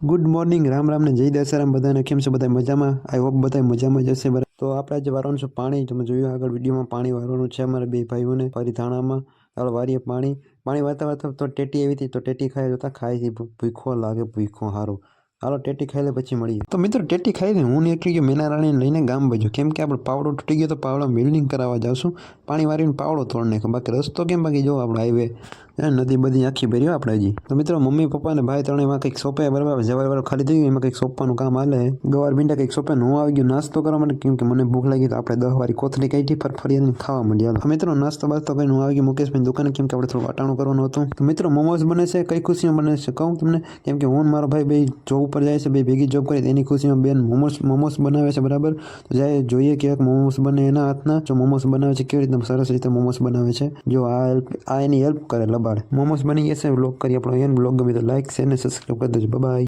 Good morning, Ram Ram ને જય દશરામ બધાને. કેમ છે બધા મજામાં? આઈ હોપ બધા મજામાં જ હશે. બરાબર, તો આપણે આજે વારવાનું છે પાણી. તમે જોયું આગળ વિડીયોમાં પાણી વારવાનું છે અમારા બે ભાઈઓને પરિધાણામાં. ચાલો વારીએ પાણી. પાણી વારતા વારતા તો ટેટી આવી હતી, તો ટેટી ખાઈ જોતા ખાઈ હતી. ભૂખો લાગે, ભૂખો હારો. હાલો ટેટી ખાઈ લે પછી મળીએ. તો મિત્રો ટેટી ખાઈ લે, હું નીકળી ગયો મેના રાણીને લઈને ગામ બાજુ. કેમ કે આપણે પાવડો તૂટી ગયો, તો પાવડો વેલ્ડિંગ કરાવવા જાવશું. પાણી વારીને પાવડો તોડ નાખ્યો. બાકી રસ્તો કેમ બાકી જો આપણો હાઈવે નદી બધી આખી ભર્યો આપણે હજી. તો મિત્રો મમ્મી પપ્પા અને ભાઈ ત્રણે એમાં કંઈક સોંપે બરાબર, જવાર ખાલી થઈ ગયું, એમાં કંઈક સોંપવાનું કામ હાલે. ગવાર ભીંડા કંઈક સોંપે. હું આવી ગયો નાસ્તો કરવા માટે, કેમ કે મને ભૂખ લાગી. તો આપણે 10 વારી કોથળી કાઢી ફરફરિયાની ખાવા માંડ્યા. મિત્રો નાસ્તો બાસ્તો કરીને હું આવી ગયો મુકેશભાઈ દુકાને, કેમ કે આપણે થોડું વાટાણું કરવાનું હતું. તો મિત્રો મોમોઝ બને છે. કઈ ખુશીમાં બને છે કહું તમને, કેમ કે હું મારો ભાઈ બે જોબ ઉપર જાય છે, બે ભેગી જોબ કરી, એની ખુશીમાં બેન મોમોસ બનાવે છે બરાબર. તો જાય જોઈએ કે મોમોસ બને એના હાથના. જો મોમોસ બનાવે છે કેવી રીતે સરસ રીતે મોમોસ બનાવે છે, જો આ એની હેલ્પ કરે લબાડ. મોમોસ બની ગયા છે. વ્લોગ કરી આપણો. એને વ્લોગ ગમે તો લાઈક શેર ને સબસ્ક્રાઈબ કરી દેજો. બાય.